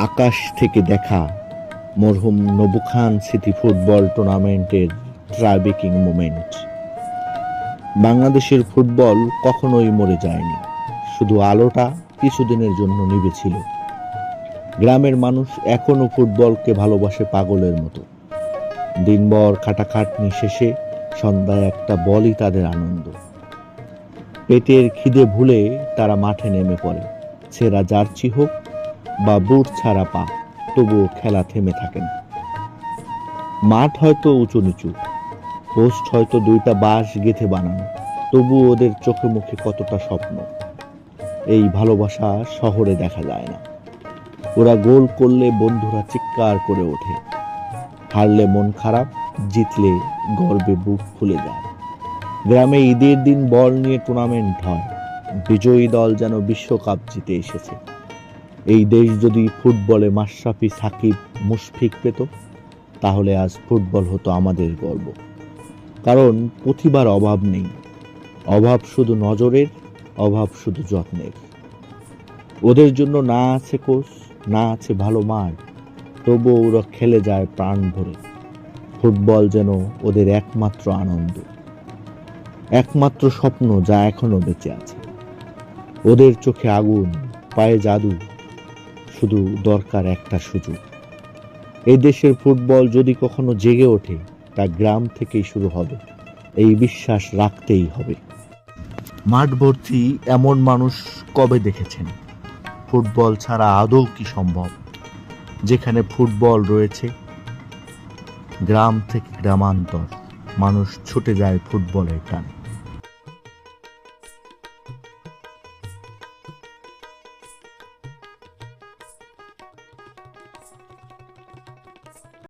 আকাশ থেকে দেখা মরহুম নবু খান সিটি ফুটবল টুর্নামেন্টের ট্রাইবেকিং মোমেন্ট। বাংলাদেশের ফুটবল কখনোই মরে যায়নি, শুধু আলোটা কিছুদিনের জন্য নিভেছিল। গ্রামের মানুষ এখনো ফুটবলকে ভালোবাসে পাগলের মতো। দিনভর খাটাখাটনি শেষে সন্ধ্যায় একটা বলই তাদের আনন্দ। পেটের খিদে ভুলে তারা মাঠে নেমে পড়ে, ছেঁড়া জার্সি হোক বা বুট ছাড়া পা, তবুও খেলা থেমে থাকে না। মাঠ হয়তো উঁচু নিচু, পোস্ট হয়তো দুইটা বাঁশ গেঁথে বানানো, তবু ওদের চোখে মুখে কতটা স্বপ্ন। এই ভালোবাসা শহরে দেখা যায় না। ওরা গোল করলে বন্ধুরা চিৎকার করে ওঠে, হারলে মন খারাপ, জিতলে গর্বে বুক ফুলে যায়। গ্রামে ঈদের দিন বল নিয়ে টুর্নামেন্ট হয়, বিজয়ী দল যেন বিশ্বকাপ জিতে এসেছে। এই দেশ যদি ফুটবলে মাশরাফি, সাকিব, মুশফিক পেত, তাহলে আজ ফুটবল হতো আমাদের গর্ব। কারণ প্রতিভার অভাব নেই, অভাব শুধু নজরের, অভাব শুধু যত্নের। ওদের জন্য না আছে কোচ, না আছে ভালো মাঠ, তবুও ওরা খেলে যায় প্রাণ ভরে। ফুটবল যেন ওদের একমাত্র আনন্দ, একমাত্র স্বপ্ন যা এখনো বেঁচে আছে। ওদের চোখে আগুন, পায়ে জাদু, শুধু দরকার একটা সুযোগ। এই দেশের ফুটবল যদি কখনো জেগে ওঠে, তা গ্রাম থেকেই শুরু হবে। এই বিশ্বাস রাখতেই হবে। মাঠ ভর্তি এমন মানুষ কবে দেখেছেন? ফুটবল ছাড়া আদৌ কি সম্ভব? যেখানে ফুটবল রয়েছে, গ্রাম থেকে গ্রামান্তর মানুষ ছুটে যায় ফুটবলের টানে।